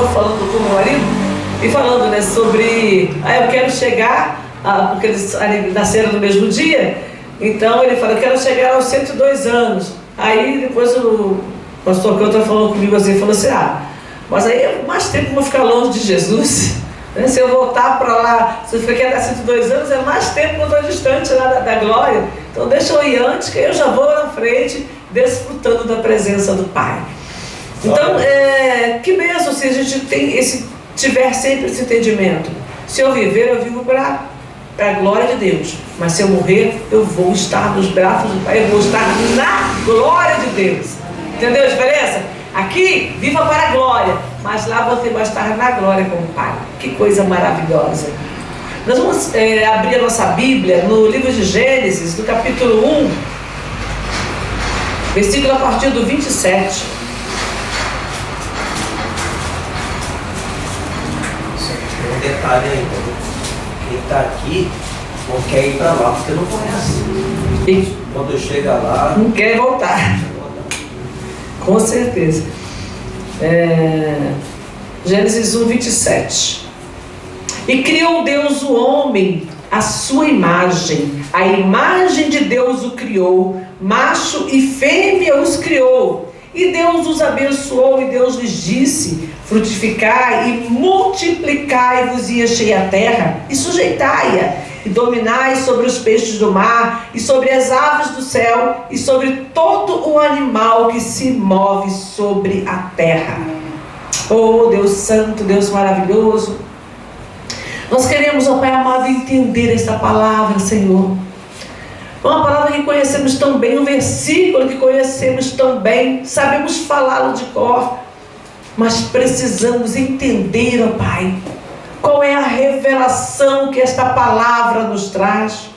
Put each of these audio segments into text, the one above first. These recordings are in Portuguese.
falando com o meu marido e falando, né, sobre eu quero chegar, porque eles nasceram no mesmo dia, então ele fala, eu quero chegar aos 102 anos. Aí depois o pastor Cantor falou comigo assim, falou assim, mas aí mais tempo eu vou ficar longe de Jesus, né? Se eu voltar para lá, se eu ficar até 102 anos, é mais tempo que eu estou distante lá da glória, então deixa eu ir antes, que eu já vou na frente, desfrutando da presença do Pai. Então, que bênção se a gente tiver sempre esse entendimento. Se eu viver, eu vivo para a glória de Deus. Mas se eu morrer, eu vou estar nos braços do Pai, eu vou estar na glória de Deus. Entendeu a diferença? Aqui, viva para a glória, mas lá você vai estar na glória com o Pai. Que coisa maravilhosa. Nós vamos abrir a nossa Bíblia no livro de Gênesis, no capítulo 1, versículo a partir do 27. Tem um detalhe ainda. Quem está aqui não quer ir para lá porque não conhece. Quando chega lá, não quer voltar. Com certeza. Gênesis 1, 27. E criou Deus o homem à sua imagem, a imagem de Deus o criou, macho e fêmea os criou. E Deus os abençoou, e Deus lhes disse: frutificai e multiplicai-vos e enchei a terra, e sujeitai-a, e dominai sobre os peixes do mar, e sobre as aves do céu, e sobre todo o animal que se move sobre a terra. Oh Deus santo, Deus maravilhoso, nós queremos, ó Pai amado, entender esta palavra, Senhor. Uma palavra que conhecemos tão bem, um versículo que conhecemos tão bem, sabemos falá-lo de cor, mas precisamos entender, ó Pai, qual é a revelação que esta palavra nos traz,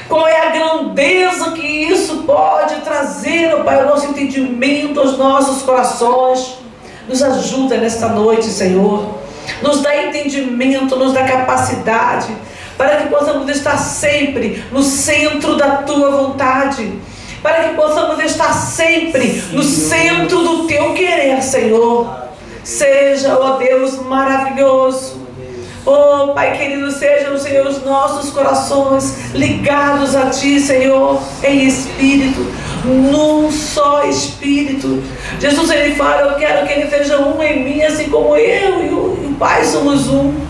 qual é a grandeza que isso pode trazer, ó Pai, ao nosso entendimento, aos nossos corações. Nos ajuda nesta noite, Senhor, nos dá entendimento, nos dá capacidade, para que possamos estar sempre no centro da Tua vontade, para que possamos estar sempre no centro do Teu querer, Senhor. Seja, ó Deus maravilhoso, oh Pai querido, sejam, Senhor, os nossos corações ligados a Ti, Senhor, em espírito, num só espírito. Jesus, Ele fala, eu quero que Ele seja um em mim, assim como eu e o Pai somos um.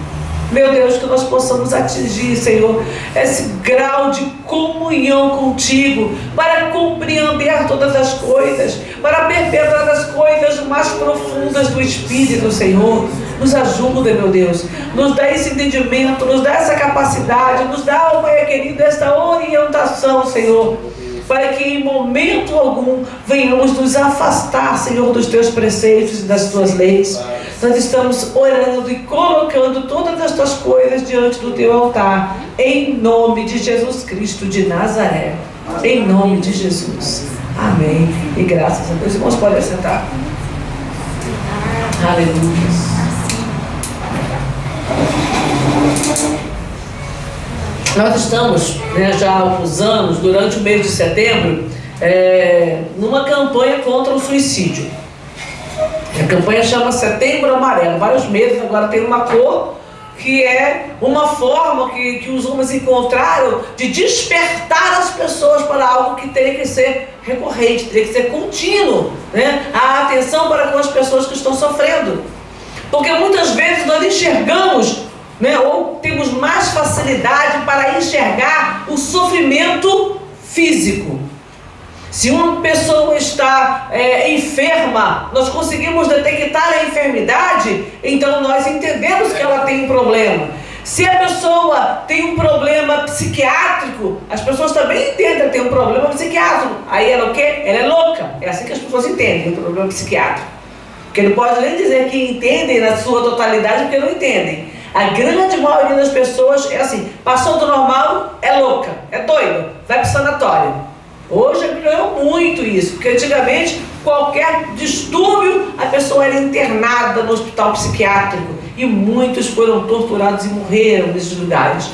Meu Deus, que nós possamos atingir, Senhor, esse grau de comunhão contigo, para compreender todas as coisas, para perpetrar as coisas mais profundas do Espírito, Senhor. Nos ajuda, meu Deus, nos dá esse entendimento, nos dá essa capacidade, nos dá, ó Pai querido, esta orientação, Senhor, para que em momento algum venhamos nos afastar, Senhor, dos Teus preceitos e das Tuas leis. Nós estamos orando e colocando todas estas coisas diante do Teu altar, em nome de Jesus Cristo de Nazaré, em nome de Jesus. Amém. E graças a Deus. Irmãos, podem sentar. Aleluia. Nós estamos, já há alguns anos, durante o mês de setembro, numa campanha contra o suicídio. A campanha chama Setembro Amarelo. Vários meses agora tem uma cor que é uma forma que os homens encontraram de despertar as pessoas para algo que teria que ser recorrente, teria que ser contínuo, né? A atenção para com as pessoas que estão sofrendo. Porque muitas vezes nós enxergamos, ou temos mais facilidade para enxergar o sofrimento físico. Se uma pessoa está enferma, nós conseguimos detectar a enfermidade, então nós entendemos que ela tem um problema. Se a pessoa tem um problema psiquiátrico, as pessoas também entendem que tem um problema psiquiátrico. Aí ela o quê? Ela é louca. É assim que as pessoas entendem o problema psiquiátrico. Porque não pode nem dizer que entendem na sua totalidade, porque não entendem. A grande maioria das pessoas é assim, passou do normal, é louca, é doida, vai para o sanatório. Hoje melhorou muito isso, porque antigamente qualquer distúrbio a pessoa era internada no hospital psiquiátrico e muitos foram torturados e morreram nesses lugares.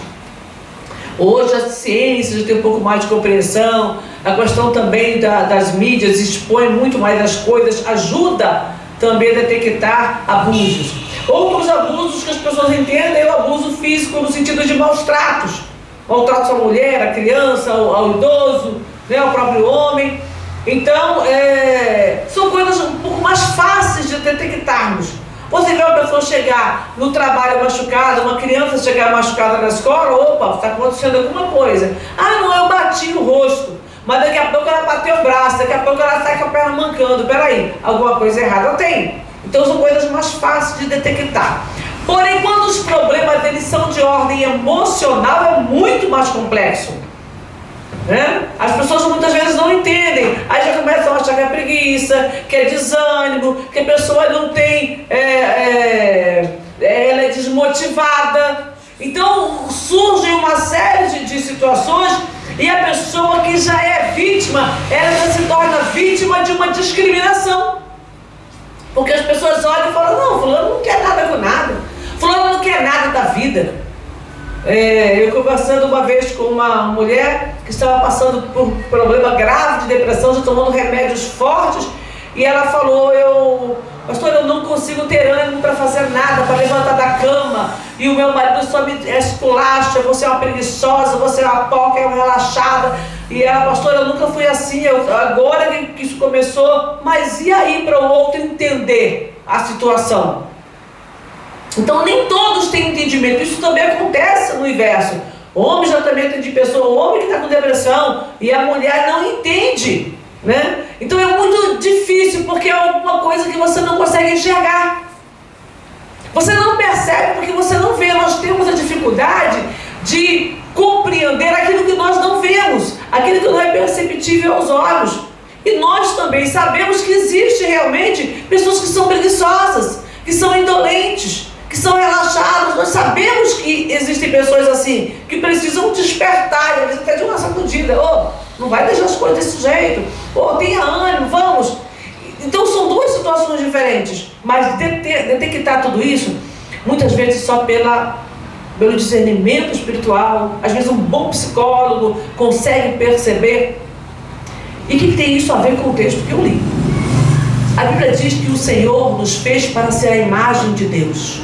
Hoje a ciência já tem um pouco mais de compreensão, a questão também das mídias expõe muito mais as coisas, ajuda também a detectar abusos. Outros abusos que as pessoas entendem é o abuso físico no sentido de maus tratos. Maltratos à mulher, à criança, ao idoso, né, ao próprio homem. Então, são coisas um pouco mais fáceis de detectarmos. Você vê uma pessoa chegar no trabalho machucada, uma criança chegar machucada na escola, opa, está acontecendo alguma coisa. Ah, não, eu bati o rosto, mas daqui a pouco ela bateu o braço, daqui a pouco ela sai com a perna mancando. Peraí, alguma coisa errada tem. Então são coisas mais fáceis de detectar. Porém, quando os problemas deles são de ordem emocional, é muito mais complexo. Né? As pessoas muitas vezes não entendem, aí já começam a achar que é preguiça, que é desânimo, que a pessoa não tem, ela é desmotivada. Então surge uma série de situações e a pessoa que já é vítima, ela já se torna vítima de uma discriminação. Porque as pessoas olham e falam, não, fulano não quer nada com nada, fulano não quer nada da vida. Eu conversando uma vez com uma mulher que estava passando por um problema grave de depressão, já tomando remédios fortes, e ela falou, pastor, eu não consigo ter ânimo para fazer nada, para levantar da cama, e o meu marido só me esculacha, você é uma preguiçosa, você é uma poca, é uma relaxada. E ela, pastor, eu nunca fui assim, agora que isso começou. Mas e aí para o outro entender a situação? Então nem todos têm entendimento. Isso também acontece no inverso. Homem já também tem de pessoa, o homem que está com depressão e a mulher não entende, né? Então é muito difícil, porque é alguma coisa que você não consegue enxergar. Você não percebe porque você não vê. Nós temos a dificuldade de compreender aquilo que nós não vemos, aquilo que não é perceptível aos olhos. E nós também sabemos que existe realmente pessoas que são preguiçosas, que são indolentes, que são relaxados. Nós sabemos que existem pessoas assim, que precisam despertar, às vezes até de uma sacudida. Não vai deixar as coisas desse jeito. Tenha ânimo, vamos. Então são duas situações diferentes. Mas detectar tudo isso, muitas vezes só pelo discernimento espiritual. Às vezes um bom psicólogo consegue perceber. E o que tem isso a ver com o texto que eu li? A Bíblia diz que o Senhor nos fez para ser a imagem de Deus.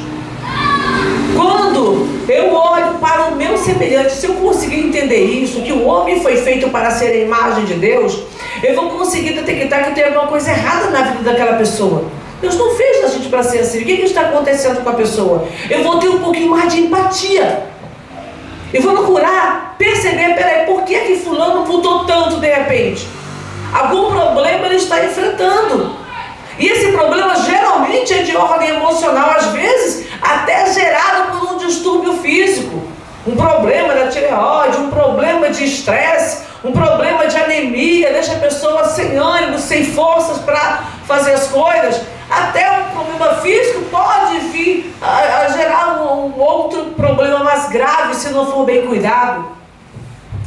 Quando eu olho para o meu semelhante, se eu conseguir entender isso, que o homem foi feito para ser a imagem de Deus, eu vou conseguir detectar que tem alguma coisa errada na vida daquela pessoa. Deus não fez a gente para ser assim. O que está acontecendo com a pessoa? Eu vou ter um pouquinho mais de empatia. Eu vou procurar perceber, peraí, por que fulano mudou tanto de repente? Algum problema ele está enfrentando. E esse problema geralmente é de ordem emocional, às vezes até gerado por um distúrbio físico. Um problema da tireoide, um problema de estresse, um problema de anemia, deixa a pessoa sem ânimo, sem forças para fazer as coisas. Até um problema físico pode vir a gerar um outro problema mais grave se não for bem cuidado.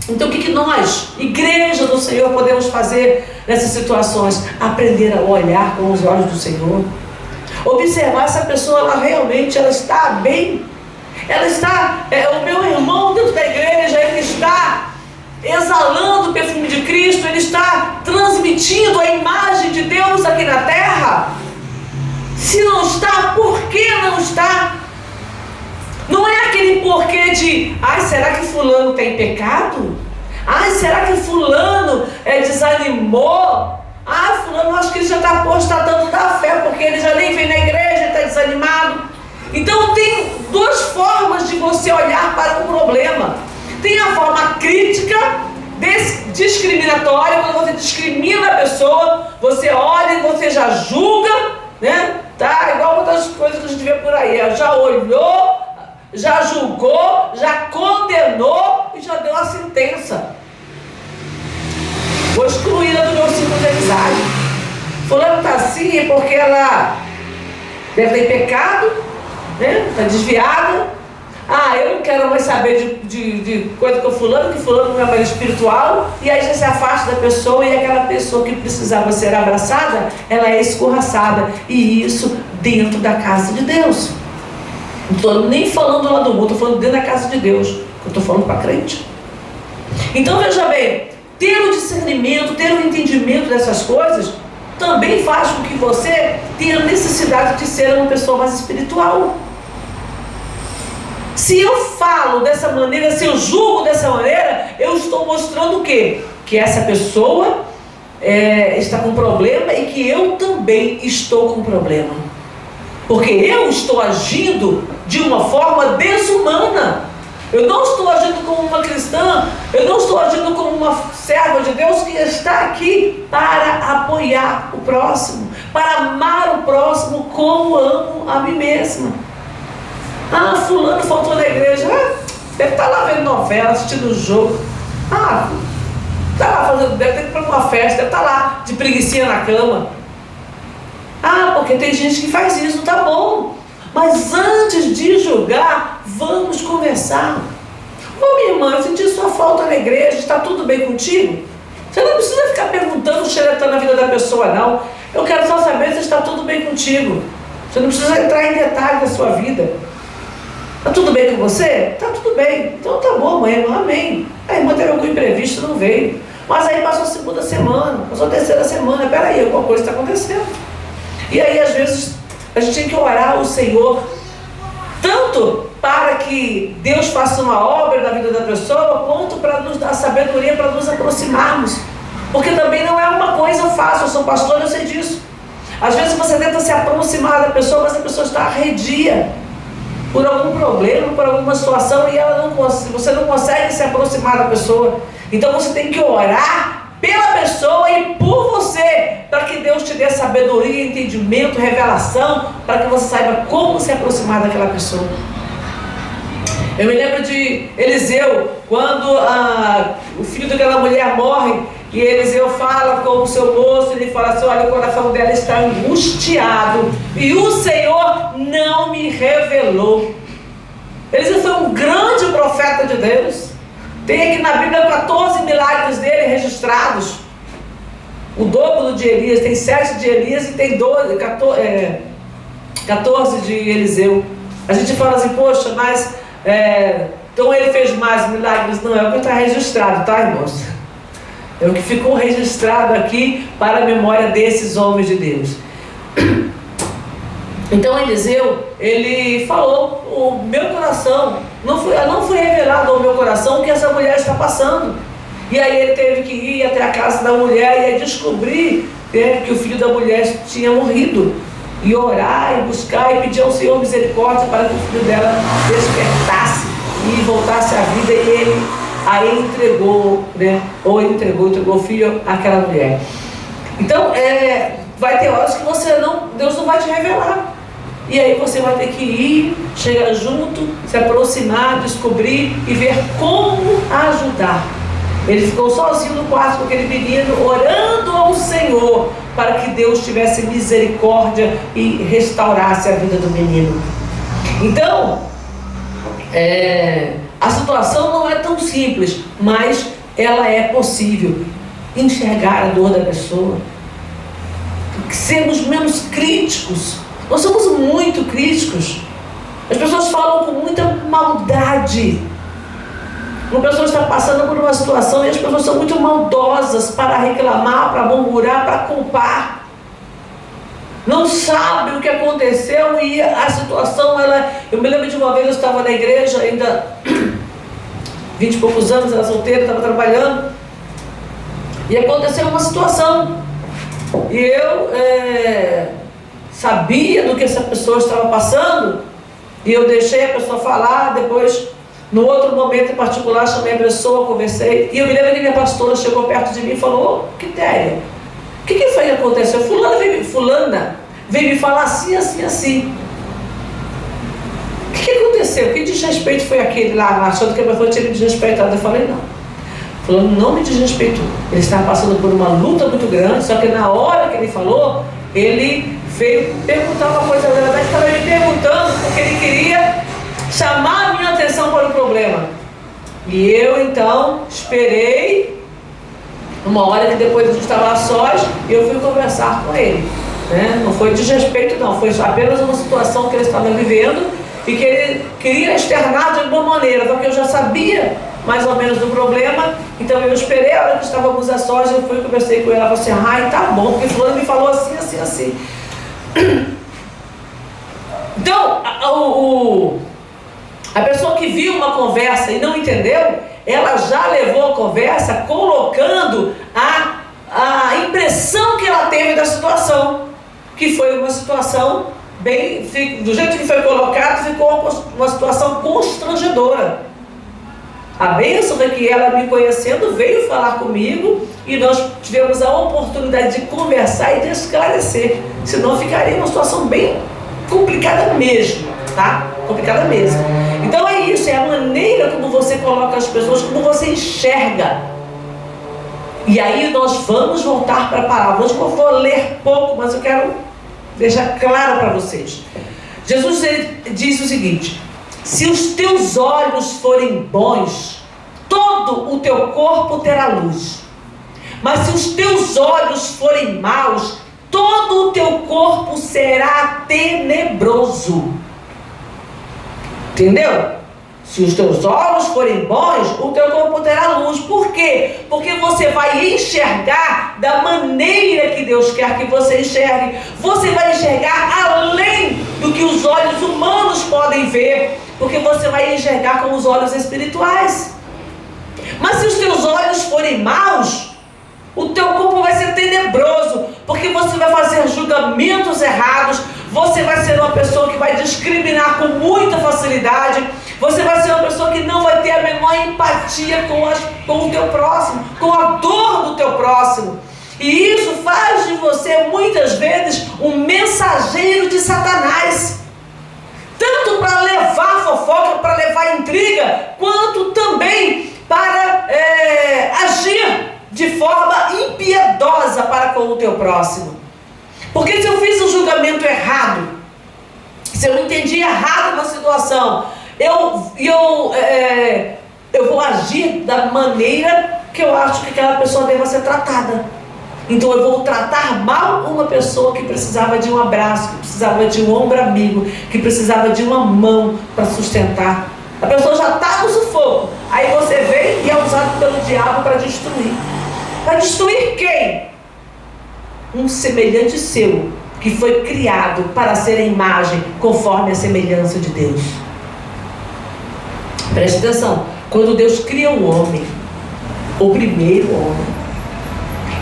Então o que nós, igreja do Senhor, podemos fazer nessas situações? Aprender a olhar com os olhos do Senhor. Observar se a pessoa ela está bem. Ela está, o meu irmão dentro da igreja, ele está exalando o perfume de Cristo, ele está transmitindo a imagem de Deus aqui na terra. Se não está, por que não está? Não é aquele porquê de, será que fulano tem pecado? Será que fulano desanimou? Fulano, acho que ele já está apostatando da fé, porque ele já nem vem na igreja, está desanimado. Então tem duas formas de você olhar para o problema. Tem a forma crítica, discriminatória, quando você discrimina a pessoa, você olha e você já julga, né? Tá igual outras coisas que a gente vê por aí, já olhou, já julgou, já condenou e já deu a sentença. Vou excluí-la do meu ciclo de amizade. Fulano está assim porque ela deve ter pecado, né? Está desviada. Eu não quero mais saber de coisa com fulano, que fulano não é mais espiritual. E aí já se afasta da pessoa, e aquela pessoa que precisava ser abraçada, ela é escorraçada. E isso dentro da casa de Deus. Não estou nem falando lá do mundo, estou falando dentro da casa de Deus. Eu estou falando para crente. Então veja bem, ter o discernimento, ter o entendimento dessas coisas também faz com que você tenha necessidade de ser uma pessoa mais espiritual. Se eu falo dessa maneira, se eu julgo dessa maneira, eu estou mostrando o quê? Que essa pessoa está com problema e que eu também estou com problema. Porque eu estou agindo de uma forma desumana. Eu não estou agindo como uma cristã, eu não estou agindo como uma serva de Deus que está aqui para apoiar o próximo, para amar o próximo como amo a mim mesma. Ah, fulano faltou na igreja. Deve estar lá vendo novela, assistindo o jogo. Está lá fazendo, deve ter que ir para uma festa, deve estar lá de preguicinha na cama. Porque tem gente que faz isso, tá bom. Mas antes de julgar, vamos conversar. Minha irmã, eu senti sua falta na igreja, está tudo bem contigo? Você não precisa ficar perguntando, xeretando a vida da pessoa, não. Eu quero só saber se está tudo bem contigo. Você não precisa entrar em detalhes da sua vida. Está tudo bem com você? Está tudo bem. Então tá bom, mãe, amém. A irmã teve algum imprevisto, não veio. Mas aí passou a segunda semana, passou a terceira semana. Peraí, alguma coisa está acontecendo. E aí, às vezes, a gente tem que orar ao Senhor, tanto para que Deus faça uma obra na vida da pessoa, quanto para nos dar sabedoria, para nos aproximarmos. Porque também não é uma coisa fácil. Eu sou pastor, eu sei disso. Às vezes você tenta se aproximar da pessoa, mas a pessoa está arredia por algum problema, por alguma situação, e você não consegue se aproximar da pessoa. Então você tem que orar pela pessoa e por você, para que Deus te dê sabedoria, entendimento, revelação, para que você saiba como se aproximar daquela pessoa. Eu me lembro de Eliseu, quando o filho daquela mulher morre, e Eliseu fala com o seu moço, ele fala assim: olha, o coração dela está angustiado, e o Senhor não me revelou. Eliseu foi um grande profeta de Deus. Tem aqui na Bíblia 14 milagres dele registrados. O dobro de Elias, tem 7 de Elias e tem 14 de Eliseu. A gente fala assim, poxa, mas então ele fez mais milagres. Não, é o que está registrado, tá, irmãos? É o que ficou registrado aqui para a memória desses homens de Deus. Então Eliseu, ele falou: o meu coração, não foi revelado ao meu coração o que essa mulher está passando. E aí ele teve que ir até a casa da mulher e descobrir que o filho da mulher tinha morrido. E orar, e buscar, e pedir ao Senhor misericórdia para que o filho dela despertasse e voltasse à vida. E ele aí entregou, entregou o filho àquela mulher. Então, vai ter horas que Deus não vai te revelar. E aí você vai ter que ir, chegar junto, se aproximar, descobrir e ver como ajudar. Ele ficou sozinho no quarto com aquele menino, orando ao Senhor para que Deus tivesse misericórdia e restaurasse a vida do menino. Então, a situação não é tão simples, mas ela é possível. Enxergar a dor da pessoa, sermos menos críticos. Nós somos muito críticos. As pessoas falam com muita maldade. Uma pessoa está passando por uma situação e as pessoas são muito maldosas para reclamar, para murmurar, para culpar. Não sabe o que aconteceu e a situação, eu me lembro de uma vez, eu estava na igreja, ainda 20 e poucos anos, era solteira, estava trabalhando, e aconteceu uma situação. E eu sabia do que essa pessoa estava passando, e eu deixei a pessoa falar. Depois, no outro momento em particular, chamei a pessoa, conversei, e eu me lembro que minha pastora chegou perto de mim e falou: ô, Quitéria, o que foi que aconteceu? Fulana veio me falar assim, assim, assim. O que aconteceu? Que desrespeito foi aquele lá, achando que a pessoa tinha me desrespeitado? Eu falei: não, fulano não me desrespeitou. Ele estava passando por uma luta muito grande, só que na hora que ele falou, ele veio perguntar uma coisa. Na verdade, estava me perguntando porque ele queria chamar a minha atenção para o problema. E eu então esperei uma hora, que depois a gente estava a sós, e eu fui conversar com ele, Não foi desrespeito, não, foi apenas uma situação que ele estava vivendo e que ele queria externar de alguma maneira, porque eu já sabia mais ou menos do problema. Então eu esperei, a hora que estávamos a sós, eu fui, conversei com ela, ela falou assim, ai, tá bom, porque fulano me falou assim, assim, assim. Então, a pessoa que viu uma conversa e não entendeu, ela já levou a conversa colocando a impressão que ela teve da situação, que foi uma situação bem, do jeito que foi colocado, ficou uma situação constrangedora. A bênção é que ela, me conhecendo, veio falar comigo e nós tivemos a oportunidade de conversar e de esclarecer, senão ficaria uma situação bem complicada mesmo, tá? Complicada mesmo. Então é isso, é a maneira como você coloca as pessoas, como você enxerga. E aí nós vamos voltar para a palavra. Hoje eu vou ler pouco, mas eu quero deixar claro para vocês. Jesus diz o seguinte: se os teus olhos forem bons, todo o teu corpo terá luz. Mas se os teus olhos forem maus, todo o teu corpo será tenebroso. Entendeu? Se os teus olhos forem bons, o teu corpo terá luz. Por quê? Porque você vai enxergar da maneira que Deus quer que você enxergue. Você vai enxergar além do que os olhos humanos podem ver, porque você vai enxergar com os olhos espirituais. Mas se os teus olhos forem maus, o teu corpo vai ser tenebroso, porque você vai fazer julgamentos errados, você vai ser uma pessoa que vai discriminar com muita facilidade, você vai ser uma pessoa que não vai ter a menor empatia com o teu próximo, com a dor do teu próximo. E isso faz de você, muitas vezes, um mensageiro de Satanás. Tanto para levar fofoca, para levar intriga, quanto também para agir de forma impiedosa para com o teu próximo. Porque se eu fiz um julgamento errado, se eu entendi errado uma situação, eu vou agir da maneira que eu acho que aquela pessoa deva ser tratada. Então eu vou tratar mal uma pessoa que precisava de um abraço, que precisava de um ombro amigo, que precisava de uma mão para sustentar. A pessoa já está no sufoco, aí você vem e é usado pelo diabo para destruir. Para destruir quem? Um semelhante seu, que foi criado para ser a imagem conforme a semelhança de Deus. Preste atenção, quando Deus cria o homem, o primeiro homem,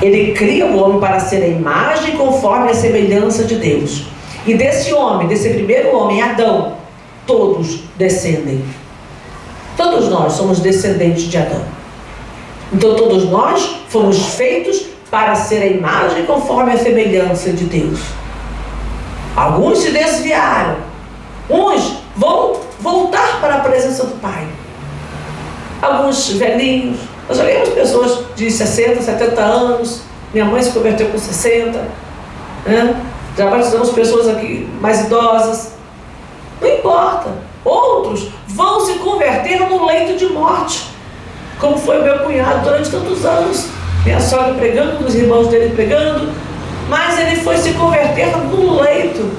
Ele cria o homem para ser a imagem conforme a semelhança de Deus. E desse homem, desse primeiro homem, Adão, todos descendem. Todos nós somos descendentes de Adão. Então todos nós fomos feitos para ser a imagem conforme a semelhança de Deus. Alguns se desviaram. Uns vão voltar para a presença do Pai. Alguns velhinhos. Nós já vimos pessoas de 60, 70 anos. Minha mãe se converteu com 60. Né? Já batizamos pessoas aqui mais idosas. Não importa. Outros vão se converter no leito de morte, como foi o meu cunhado durante tantos anos. Minha sogra pregando, os irmãos dele pregando, mas ele foi se converter no leito.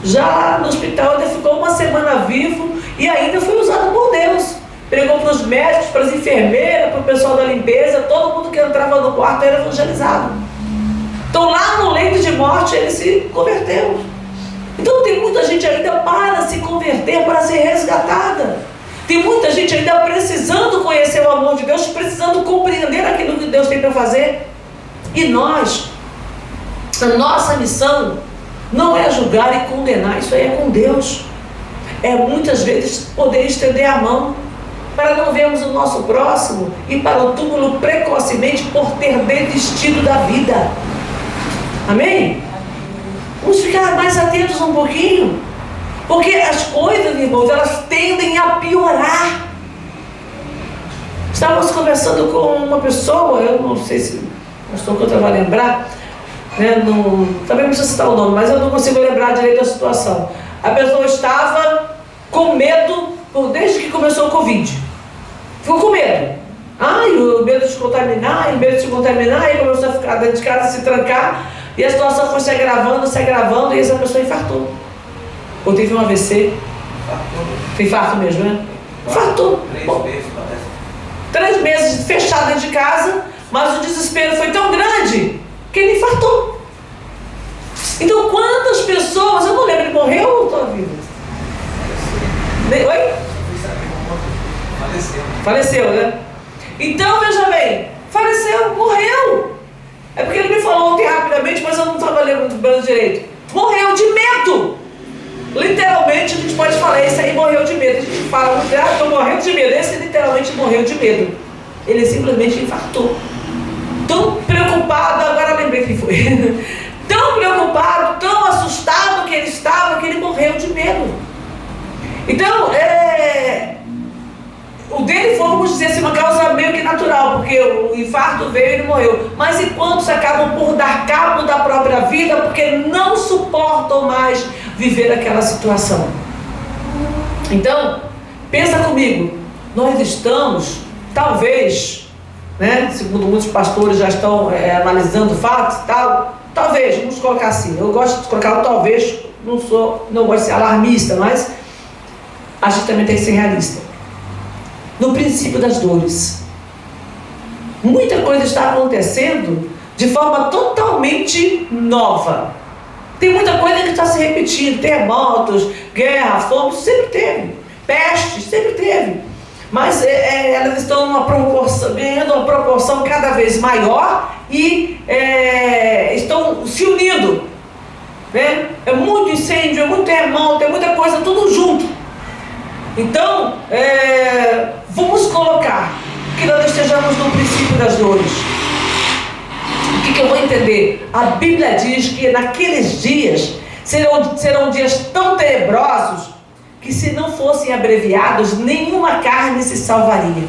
Já lá no hospital ele ficou uma semana vivo e ainda foi usado por Deus. Pregou para os médicos, para as enfermeiras, para o pessoal da limpeza, todo mundo que entrava no quarto era evangelizado. Então lá no leito de morte ele se converteu. Então tem muita gente ainda para se converter, para ser resgatada. Tem muita gente ainda precisando conhecer o amor de Deus, precisando compreender aquilo que Deus tem para fazer. E nós, a nossa missão não é julgar e condenar, isso aí é com Deus. É muitas vezes poder estender a mão para não vermos o nosso próximo e para o túmulo precocemente por ter desistido da vida. Amém? Vamos ficar mais atentos um pouquinho, porque as coisas, irmãos, elas tendem a piorar. Estávamos conversando com uma pessoa, eu não sei se o pastor Couto vai lembrar, né, também não precisa citar o nome, mas eu não consigo lembrar direito a situação. A pessoa estava com medo desde que começou o Covid. Ficou com medo. O medo de se contaminar, e começou a ficar dentro de casa, se trancar. E a situação foi se agravando, e essa pessoa infartou. Ou teve um AVC. Infarto mesmo, né? Infartou. 3 vezes, parece. 3 meses fechado dentro de casa, mas o desespero foi tão grande que ele infartou. Então, quantas pessoas, eu não lembro, ele morreu ou está vivo? Oi? Faleceu, né? Então, veja bem, faleceu, morreu. É porque ele me falou ontem rapidamente, mas eu não estava lembrando direito. Morreu de medo. Literalmente, a gente pode falar, esse aí morreu de medo. A gente fala, estou morrendo de medo. Esse literalmente morreu de medo. Ele simplesmente infartou. Tão preocupado, agora lembrei que foi. Tão preocupado, tão assustado que ele estava, que ele morreu de medo. Então, o dele foi, vamos dizer assim, uma causa meio que natural, porque o infarto veio e ele morreu. Mas e quantos acabam por dar cabo da própria vida porque não suportam mais viver aquela situação? Então, pensa comigo, nós estamos, talvez, né, segundo muitos pastores já estão analisando fatos e tal, talvez, vamos colocar assim, eu gosto de colocar o talvez, não gosto de ser alarmista, mas a gente também tem que ser realista. No princípio das dores. Muita coisa está acontecendo de forma totalmente nova. Tem muita coisa que está se repetindo. Terremotos, guerra, fome, sempre teve. Peste, sempre teve. Mas elas estão ganhando uma proporção cada vez maior e estão se unindo. Né? É muito incêndio, é muito terremoto, é muita coisa, tudo junto. Então, vamos colocar que nós estejamos no princípio das dores. O que eu vou entender? A Bíblia diz que naqueles dias serão dias tão tenebrosos que, se não fossem abreviados, nenhuma carne se salvaria.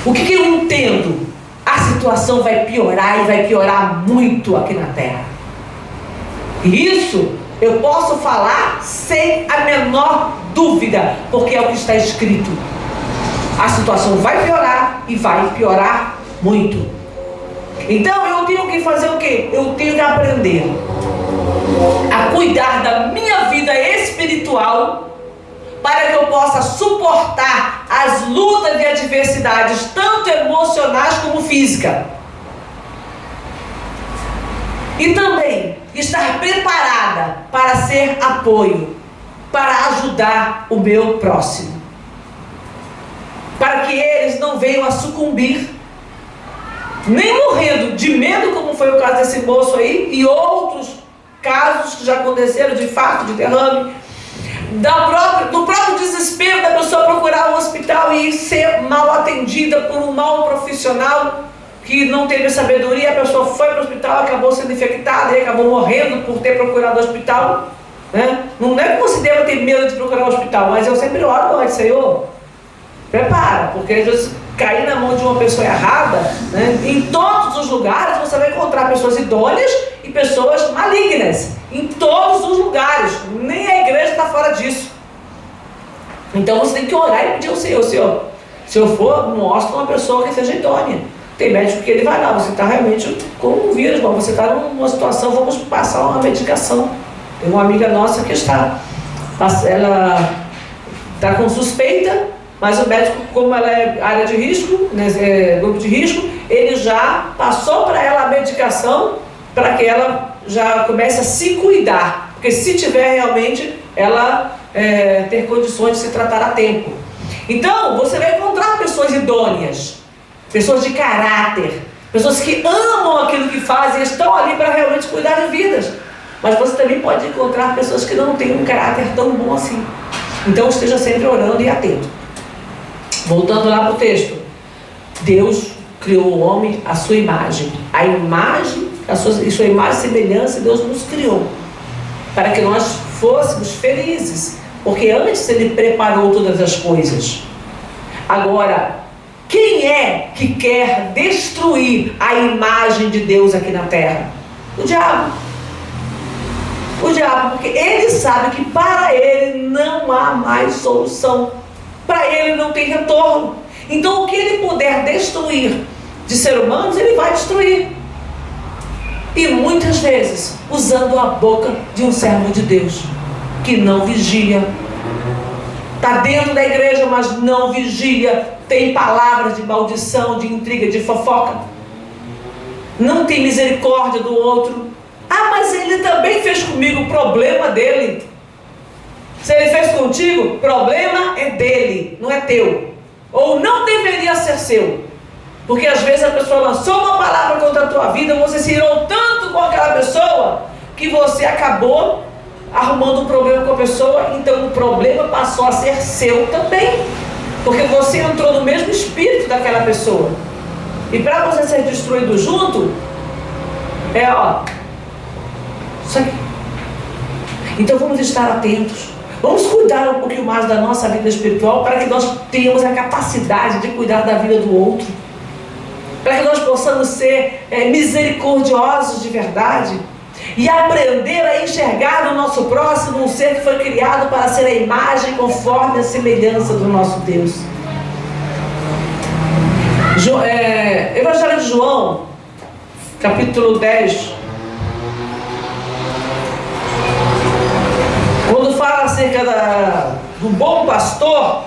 O que eu entendo? A situação vai piorar e vai piorar muito aqui na Terra. E isso eu posso falar sem a menor dúvida, porque é o que está escrito. A situação vai piorar e vai piorar muito. Então eu tenho que fazer o quê? Eu tenho que aprender a cuidar da minha vida espiritual para que eu possa suportar as lutas e adversidades, tanto emocionais como físicas. E também estar preparada para ser apoio, para ajudar o meu próximo, para que eles não venham a sucumbir, nem morrendo de medo, como foi o caso desse moço aí, e outros casos que já aconteceram de infarto, de derrame, do próprio desespero da pessoa procurar um hospital e ser mal atendida por um mau profissional que não teve sabedoria. A pessoa foi para o hospital, acabou sendo infectada e acabou morrendo por ter procurado o hospital, né? Não é que você deva ter medo de procurar o hospital, mas eu sempre oro antes, Senhor, prepara, porque às vezes cair na mão de uma pessoa errada, né? Em todos os lugares você vai encontrar pessoas idôneas e pessoas malignas, em todos os lugares, nem a igreja está fora disso. Então você tem que orar e pedir ao Senhor: Senhor, se eu for, mostra uma pessoa que seja idônea. Tem médico que ele vai lá, você está realmente com um vírus, você está numa situação, vamos passar uma medicação. Tem uma amiga nossa que ela está com suspeita, mas o médico, como ela é área de risco, né, grupo de risco, ele já passou para ela a medicação para que ela já comece a se cuidar, porque se tiver realmente, ela ter condições de se tratar a tempo. Então, você vai encontrar pessoas idôneas, pessoas de caráter, pessoas que amam aquilo que fazem e estão ali para realmente cuidar de vidas. Mas você também pode encontrar pessoas que não têm um caráter tão bom assim. Então esteja sempre orando e atento. Voltando lá para o texto. Deus criou o homem à sua imagem. A imagem, sua imagem e semelhança, Deus nos criou para que nós fôssemos felizes, porque antes Ele preparou todas as coisas. Agora, quem é que quer destruir a imagem de Deus aqui na terra? O diabo. O diabo, porque ele sabe que para ele não há mais solução. Para ele não tem retorno. Então o que ele puder destruir de seres humanos, ele vai destruir. E muitas vezes usando a boca de um servo de Deus que não vigia, Está dentro da igreja, mas não vigia, tem palavras de maldição, de intriga, de fofoca, não tem misericórdia do outro. Ah, mas ele também fez comigo, problema dele. Se ele fez contigo, problema é dele, não é teu. Ou não deveria ser seu. Porque às vezes a pessoa lançou uma palavra contra a tua vida, você se irou tanto com aquela pessoa, que você acabou arrumando um problema com a pessoa. Então o problema passou a ser seu também, porque você entrou no mesmo espírito daquela pessoa. E para você ser destruído junto, isso aqui. Então vamos estar atentos, vamos cuidar um pouquinho mais da nossa vida espiritual, para que nós tenhamos a capacidade de cuidar da vida do outro, para que nós possamos ser misericordiosos de verdade, e aprender a enxergar no nosso próximo um ser que foi criado para ser a imagem conforme a semelhança do nosso Deus. Evangelho de João, capítulo 10, quando fala acerca do bom pastor,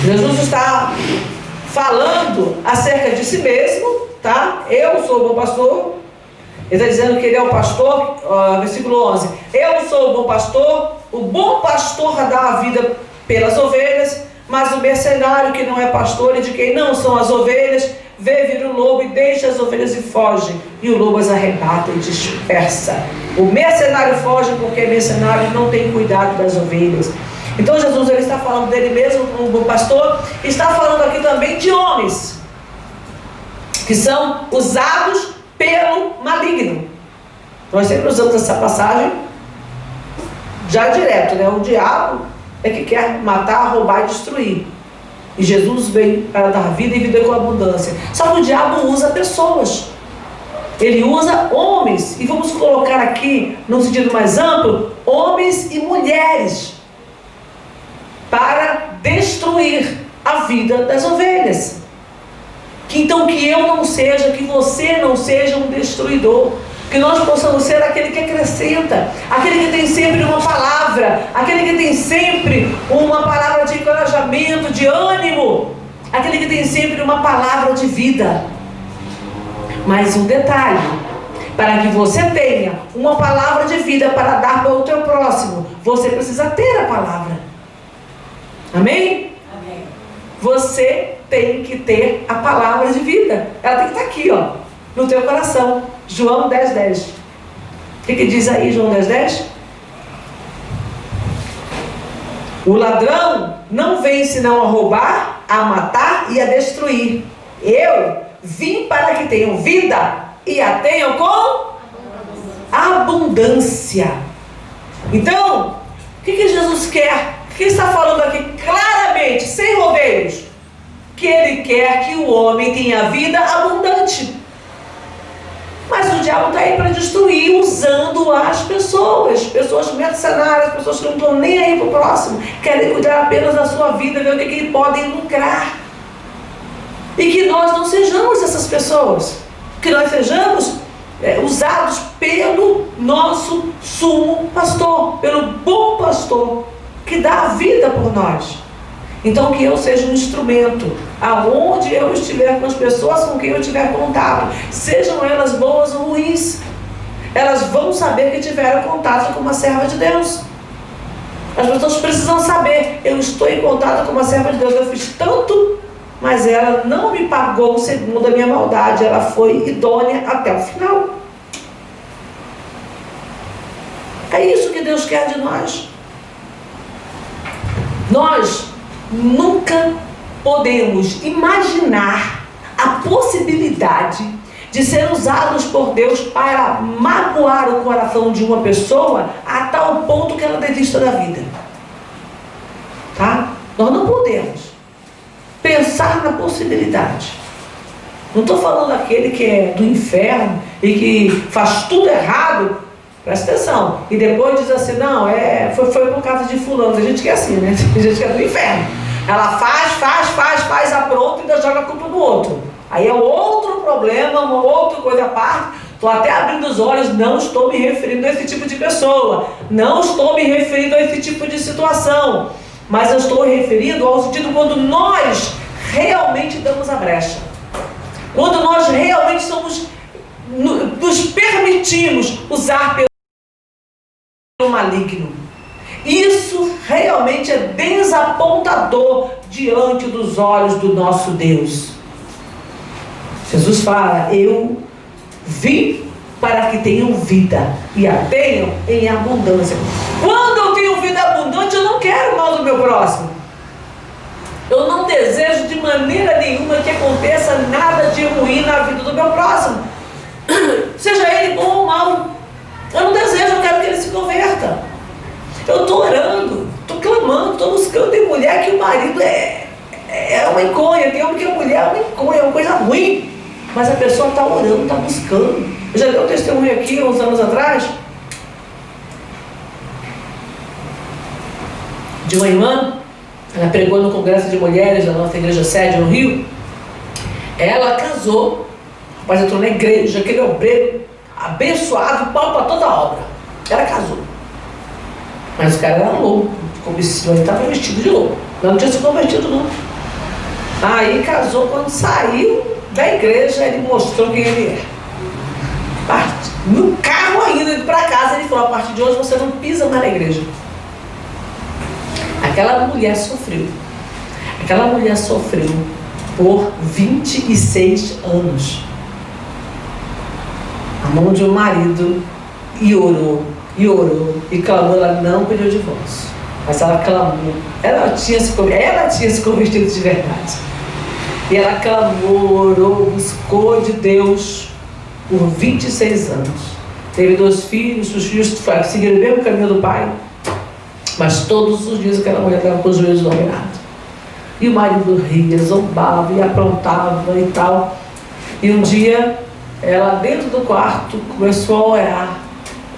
Jesus está falando acerca de si mesmo, tá? Eu sou o bom pastor. Ele está dizendo que ele é o pastor, versículo 11. Eu sou o bom pastor dá a vida pelas ovelhas, mas o mercenário que não é pastor e de quem não são as ovelhas, vê vir o lobo e deixa as ovelhas e foge, e o lobo as arrebata e dispersa. O mercenário foge porque mercenário não tem cuidado das ovelhas. Então Jesus, ele está falando dele mesmo como bom pastor, está falando aqui também de homens que são usados pelo maligno. Nós sempre usamos essa passagem já direto, né? O diabo é que quer matar, roubar e destruir, e Jesus veio para dar vida e vida com abundância. Só que o diabo usa pessoas, ele usa homens, e vamos colocar aqui num sentido mais amplo, homens e mulheres, para destruir a vida das ovelhas. Então que eu não seja, que você não seja um destruidor, que nós possamos ser aquele que acrescenta, aquele que tem sempre uma palavra, aquele que tem sempre uma palavra de encorajamento, de ânimo, aquele que tem sempre uma palavra de vida. Mas um detalhe, para que você tenha uma palavra de vida para dar para o teu próximo, você precisa ter a palavra. Amém? Amém. Você tem que ter a palavra de vida. Ela tem que estar aqui, no teu coração. João 10:10. O que diz aí João 10:10? O ladrão não vem senão a roubar, a matar e a destruir. Eu vim para que tenham vida e a tenham com abundância. Então, o que Jesus quer? O que ele está falando aqui claramente, sem rodeios? Que ele quer que o homem tenha vida abundante. Mas o diabo está aí para destruir, usando as pessoas mercenárias, pessoas que não estão nem aí para o próximo, querem cuidar apenas da sua vida, ver o que podem lucrar. E que nós não sejamos essas pessoas, que nós sejamos usados pelo nosso sumo pastor, pelo bom pastor, que dá a vida por nós. Então que eu seja um instrumento, aonde eu estiver com as pessoas com quem eu tiver contato, sejam elas boas ou ruins, elas vão saber que tiveram contato com uma serva de Deus. As pessoas precisam saber, eu estou em contato com uma serva de Deus, eu fiz tanto, mas ela não me pagou segundo a minha maldade, ela foi idônea até o final. É isso que Deus quer de nós. Nós nunca podemos imaginar a possibilidade de ser usados por Deus para magoar o coração de uma pessoa a tal ponto que ela desista da vida. Tá? Nós não podemos pensar na possibilidade. Não estou falando daquele que é do inferno e que faz tudo errado. Presta atenção. E depois diz assim, não, foi por causa de fulano. Tem gente que é assim, né? Tem gente que é do inferno. Ela faz a pronto e ainda joga a culpa no outro. Aí é outro problema, uma outra coisa à parte. Estou até abrindo os olhos, não estou me referindo a esse tipo de pessoa, não estou me referindo a esse tipo de situação, mas eu estou referindo ao sentido quando nós realmente damos a brecha, quando nós realmente nos permitimos usar pelo maligno. Isso realmente é desapontador diante dos olhos do nosso Deus. Jesus fala: eu vim para que tenham vida e a tenham em abundância. Quando eu tenho vida abundante, eu não quero mal do meu próximo. Eu não desejo de maneira nenhuma que aconteça nada de ruim na vida do meu próximo, seja ele bom ou mal. Eu não desejo, eu quero que ele se converta. Eu estou orando, estou clamando, estou buscando. Tem mulher que o marido é uma enconha, tem homem que a mulher é uma enconha, é uma coisa ruim, mas a pessoa está orando, está buscando. Eu já dei um testemunho aqui uns anos atrás de uma irmã. Ela pregou no congresso de mulheres da nossa igreja sede no Rio. Ela casou, o rapaz entrou na igreja, aquele obreiro abençoado, pau para toda a obra. Ela casou, mas o cara era louco, ele estava vestido de louco, não tinha se convertido não. Aí casou, quando saiu da igreja ele mostrou quem ele é. No carro ainda, indo para casa, ele falou: a partir de hoje você não pisa mais na igreja. Aquela mulher sofreu por 26 anos a mão de um marido, e orou e clamou. Ela não pediu divórcio, mas ela clamou. Ela tinha se convertido de verdade, e ela clamou, orou, buscou de Deus por 26 anos. Teve 2 filhos, os filhos seguiram o mesmo caminho do pai, mas todos os dias aquela mulher estava com os joelhos dominados. E o marido ria, zombava e aprontava e tal. E um dia, ela dentro do quarto começou a orar.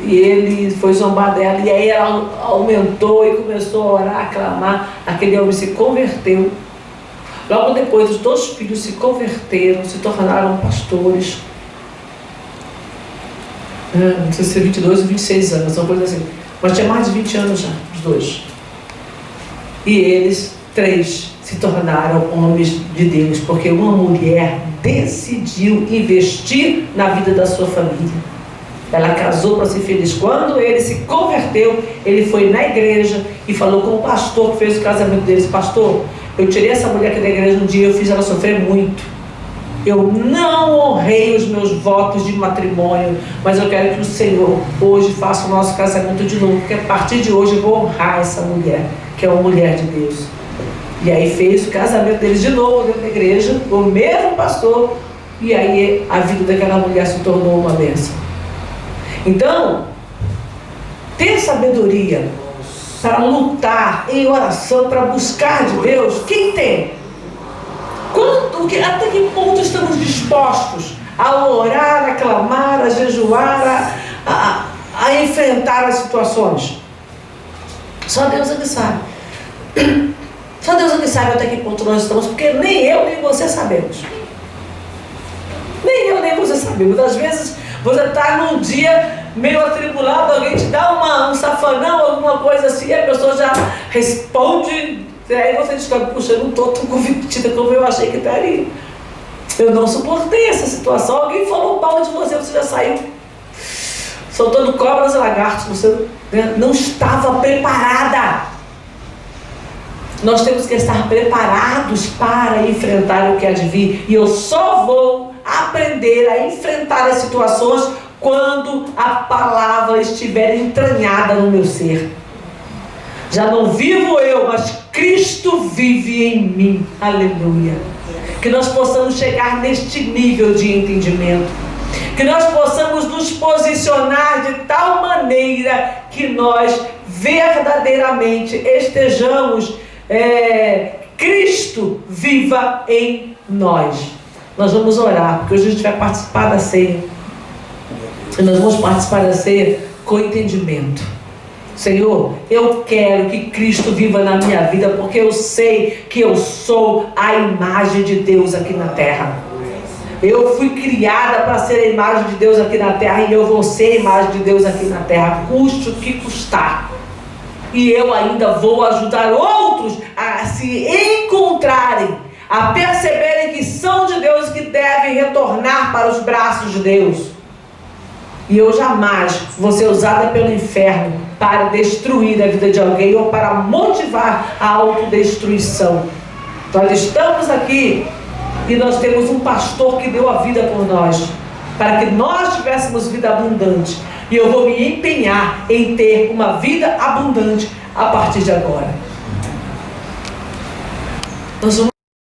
E ele foi zombar dela. E aí ela aumentou e começou a orar, a clamar. Aquele homem se converteu. Logo depois, os 2 filhos se converteram, se tornaram pastores. Não sei se é 22 ou 26 anos, uma coisa assim. Mas tinha mais de 20 anos já, os 2. E eles 3 se tornaram homens de Deus, porque uma mulher decidiu investir na vida da sua família. Ela casou para ser feliz. Quando ele se converteu, ele foi na igreja e falou com o pastor que fez o casamento deles: pastor, eu tirei essa mulher aqui da igreja um dia, eu fiz ela sofrer muito. Eu não honrei os meus votos de matrimônio, mas eu quero que o Senhor hoje faça o nosso casamento de novo, porque a partir de hoje eu vou honrar essa mulher, que é uma mulher de Deus. E aí fez o casamento deles de novo dentro da igreja, o mesmo pastor, e aí a vida daquela mulher se tornou uma bênção. Então, ter sabedoria para lutar em oração, para buscar de Deus, quem tem? Até que ponto estamos dispostos a orar, a clamar, a jejuar, a enfrentar as situações? Só Deus é que sabe. Só Deus é que sabe até que ponto nós estamos, porque nem eu nem você sabemos. Nem eu nem você sabemos. Às vezes você está num dia meio atribulado, alguém te dá um safanão, alguma coisa assim, e a pessoa já responde. Aí você descobre: puxa, eu não estou tão convertida como eu achei que estaria. Eu não suportei essa situação. Alguém falou mal de você, você já saiu soltando cobras e lagartos. Você não estava preparada. Nós temos que estar preparados para enfrentar o que há de vir. E eu só vou aprender a enfrentar as situações quando a palavra estiver entranhada no meu ser. Já não vivo eu, mas Cristo vive em mim. Aleluia. Que nós possamos chegar neste nível de entendimento. Que nós possamos nos posicionar de tal maneira que nós verdadeiramente estejamos, Cristo viva em nós. Nós vamos orar, porque hoje a gente vai participar da ceia. E nós vamos participar da ceia com entendimento. Senhor, eu quero que Cristo viva na minha vida, porque eu sei que eu sou a imagem de Deus aqui na terra. Eu fui criada para ser a imagem de Deus aqui na terra e eu vou ser a imagem de Deus aqui na terra, custe o que custar. E eu ainda vou ajudar outros a se encontrarem, a perceberem que são de Deus e que devem retornar para os braços de Deus. E eu jamais vou ser usada pelo inferno para destruir a vida de alguém ou para motivar a autodestruição. Nós estamos aqui e nós temos um pastor que deu a vida por nós, para que nós tivéssemos vida abundante. E eu vou me empenhar em ter uma vida abundante a partir de agora. Nós vamos